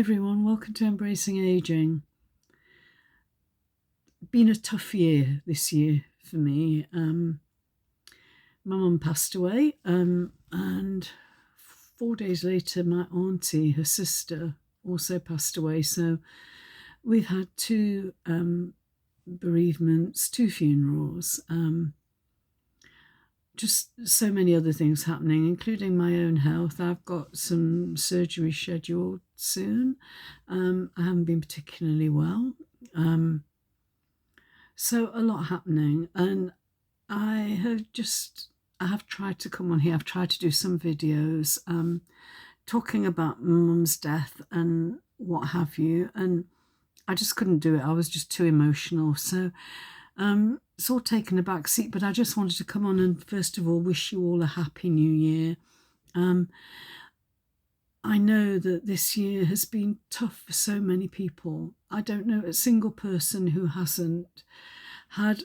everyone, welcome to Embracing Aging. Been a tough year this year for me. My mum passed away, and 4 days later my auntie, her sister, also passed away. So we've had two bereavements, two funerals, just so many other things happening, including my own health. I've got some surgery scheduled soon. I haven't been particularly well. So a lot happening, and I have tried to come on here. I've tried to do some videos talking about my mum's death and what have you, and I just couldn't do it. I was just too emotional. So it's all taken a back seat, but I just wanted to come on and first of all wish you all a happy new year. I know that this year has been tough for so many people. I don't know a single person who hasn't had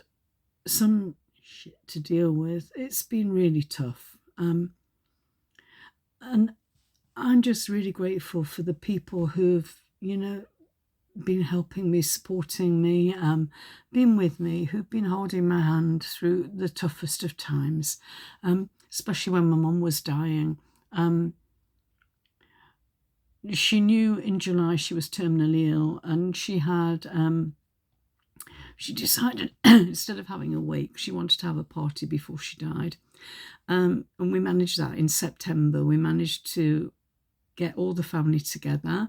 some shit to deal with. It's been really tough. And I'm just really grateful for the people who've, been helping me, supporting me, been with me, who've been holding my hand through the toughest of times, especially when my mum was dying. She knew in July she was terminally ill, and she decided instead of having a wake, she wanted to have a party before she died. And we managed that in September. We managed to get all the family together,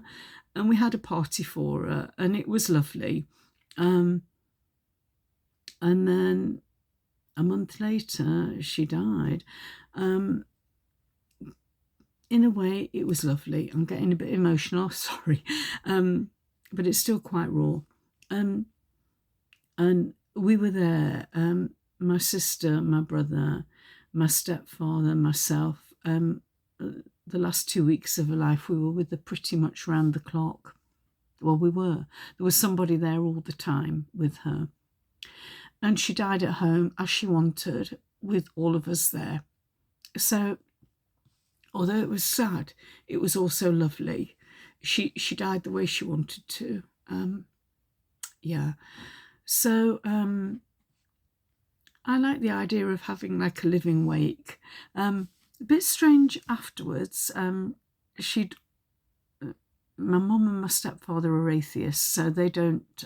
and we had a party for her, and it was lovely. And then a month later, she died. In a way, it was lovely. I'm getting a bit emotional, sorry, but it's still quite raw. And we were there, my sister, my brother, my stepfather, myself. The last 2 weeks of her life, we were with her pretty much round the clock. Well, we were. There was somebody there all the time with her. And she died at home as she wanted, with all of us there. So, although it was sad, it was also lovely. She died the way she wanted to. So I like the idea of having like a living wake. A bit strange afterwards. My mum and my stepfather are atheists, so they didn't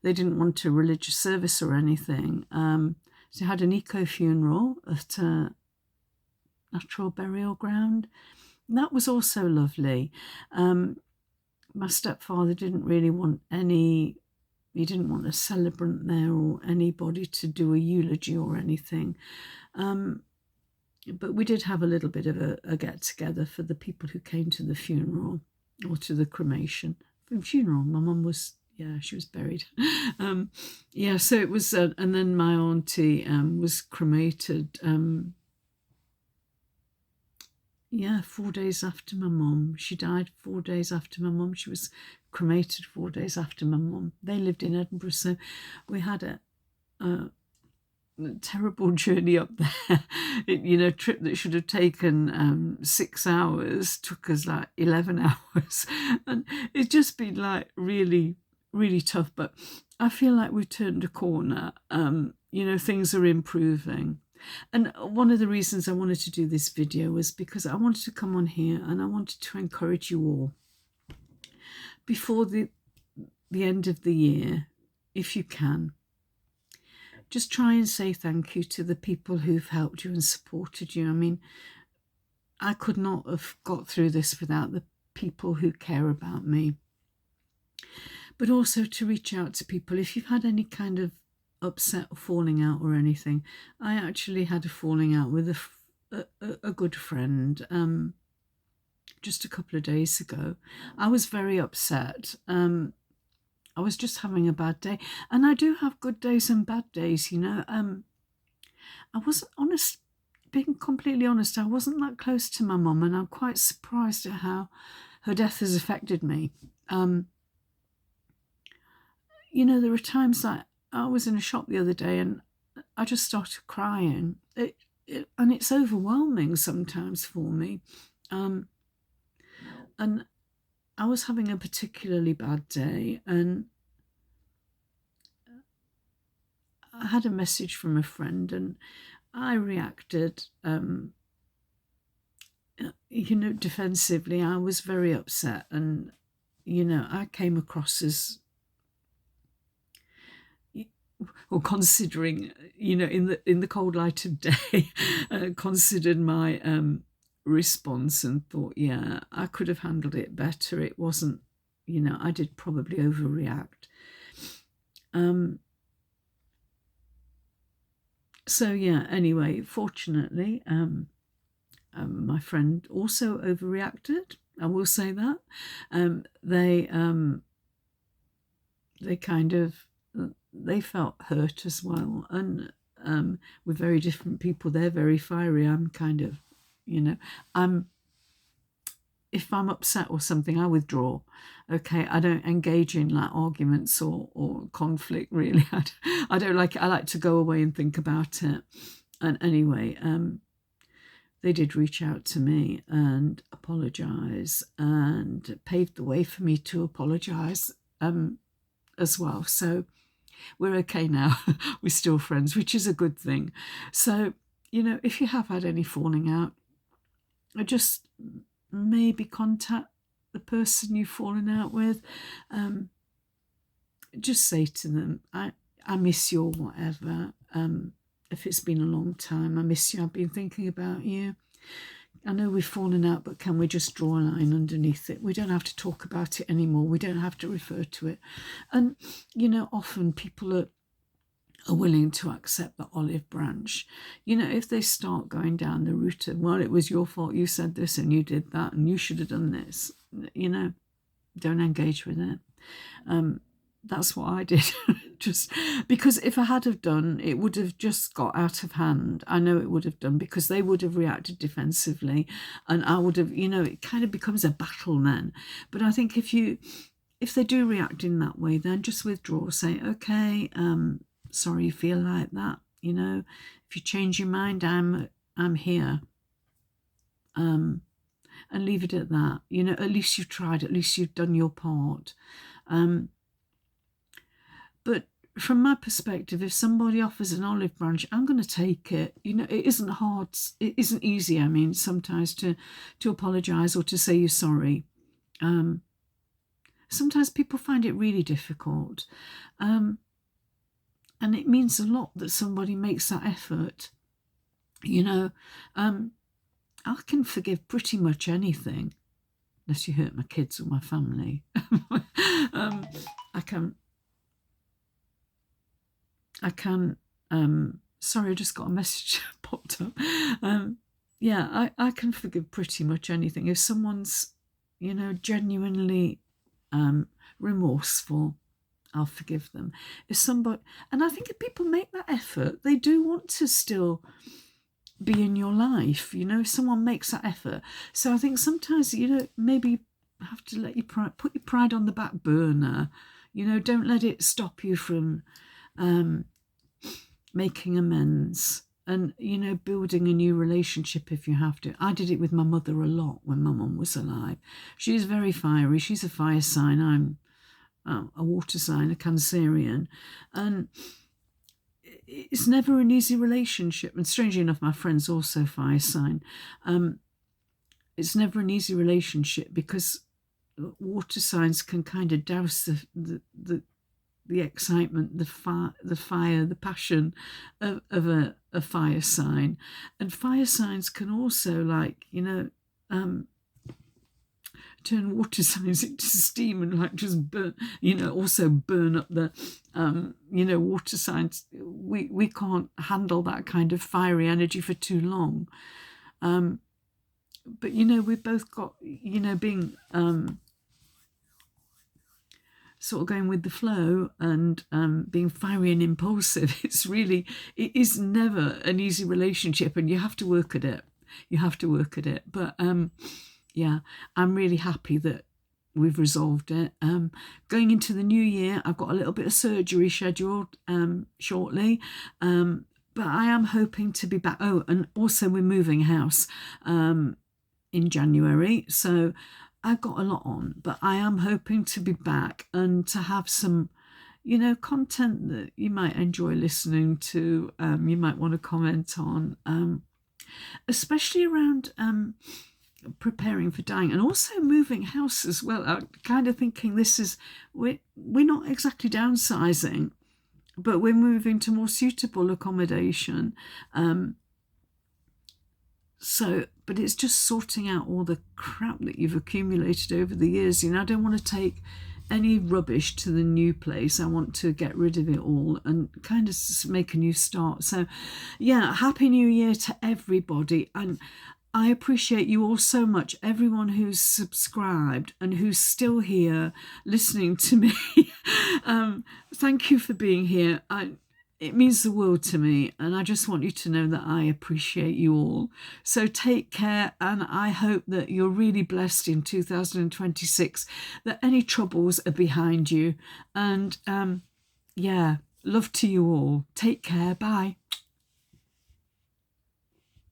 want a religious service or anything. So they had an eco funeral at a natural burial ground. And that was also lovely. My stepfather didn't really want he didn't want a celebrant there or anybody to do a eulogy or anything. But we did have a little bit of a get-together for the people who came to the funeral or to the cremation. Funeral, my mum was, she was buried. So it was, and then my auntie was cremated 4 days after my mum. She died 4 days after my mum. She was cremated 4 days after my mum. They lived in Edinburgh, so we had a terrible journey up there. A trip that should have taken 6 hours took us like 11 hours. And it's just been like really, really tough. But I feel like we've turned a corner. Things are improving. And one of the reasons I wanted to do this video was because I wanted to come on here and I wanted to encourage you all before the end of the year, if you can. Just try and say thank you to the people who've helped you and supported you. I mean, I could not have got through this without the people who care about me. But also to reach out to people if you've had any kind of upset or falling out or anything. I actually had a falling out with a good friend just a couple of days ago. I was very upset. I was just having a bad day, and I do have good days and bad days, I wasn't honest, being completely honest, I wasn't that close to my mum, and I'm quite surprised at how her death has affected me. There are times that I was in a shop the other day and I just started crying. And it's overwhelming sometimes for me. And I was having a particularly bad day, and I had a message from a friend, and I reacted, defensively. I was very upset, and I came across as, or considering, in the cold light of day, considered my response and thought, yeah, I could have handled it better. It wasn't, I did probably overreact. So yeah, anyway, fortunately, my friend also overreacted. I will say that. They kind of, they felt hurt as well, and we're very different people. They're very fiery. I'm kind of, I'm if I'm upset or something, I withdraw. Okay, I don't engage in like arguments or conflict really. I don't like it. I like to go away and think about it. And anyway, they did reach out to me and apologise, and paved the way for me to apologise as well. So we're okay now. We're still friends, which is a good thing. So, if you have had any falling out, just maybe contact the person you've fallen out with. Just say to them, I miss you, or whatever. If it's been a long time, I miss you. I've been thinking about you. I know we've fallen out, but can we just draw a line underneath it? We don't have to talk about it anymore. We don't have to refer to it. And, often people are willing to accept the olive branch. If they start going down the route of, well, it was your fault, you said this and you did that and you should have done this, don't engage with it. That's what I did. Just because if I had have done, it would have just got out of hand. I know it would have done, because they would have reacted defensively, and I would have, it kind of becomes a battle then. But I think if they do react in that way, then just withdraw, say, okay, sorry you feel like that. If you change your mind, I'm here. And leave it at that. At least you've tried. At least you've done your part. But from my perspective, if somebody offers an olive branch, I'm going to take it. It isn't hard. It isn't easy. I mean, sometimes to apologise or to say you're sorry. Sometimes people find it really difficult. And it means a lot that somebody makes that effort. I can forgive pretty much anything, unless you hurt my kids or my family. I can. Sorry, I just got a message popped up. Yeah, I can forgive pretty much anything. If someone's, genuinely remorseful, I'll forgive them. And I think if people make that effort, they do want to still be in your life. If someone makes that effort. So I think sometimes, maybe have to let put your pride on the back burner. Don't let it stop you from making amends and, building a new relationship if you have to. I did it with my mother a lot when my mum was alive. She's very fiery. She's a fire sign. I'm a water sign, a Cancerian. And it's never an easy relationship. And strangely enough, my friend's also fire sign. It's never an easy relationship, because water signs can kind of douse the excitement, the fire, the passion of a fire sign. And fire signs can also, turn water signs into steam and just burn, also burn up the, water signs. We can't handle that kind of fiery energy for too long. But, we've both got, being sort of going with the flow and being fiery and impulsive. It is never an easy relationship, and you have to work at it. But yeah, I'm really happy that we've resolved it. Going into the new year, I've got a little bit of surgery scheduled shortly. But I am hoping to be back. Oh, and also we're moving house in January. So I've got a lot on, but I am hoping to be back and to have some, content that you might enjoy listening to, you might want to comment on, especially around preparing for dying and also moving house as well. I'm kind of thinking we're not exactly downsizing, but we're moving to more suitable accommodation. But it's just sorting out all the crap that you've accumulated over the years. I don't want to take any rubbish to the new place. I want to get rid of it all and kind of make a new start. So, yeah, Happy New Year to everybody. And I appreciate you all so much, everyone who's subscribed and who's still here listening to me. Thank you for being here. It means the world to me, and I just want you to know that I appreciate you all. So take care, and I hope that you're really blessed in 2026, that any troubles are behind you. And yeah, love to you all. Take care. Bye.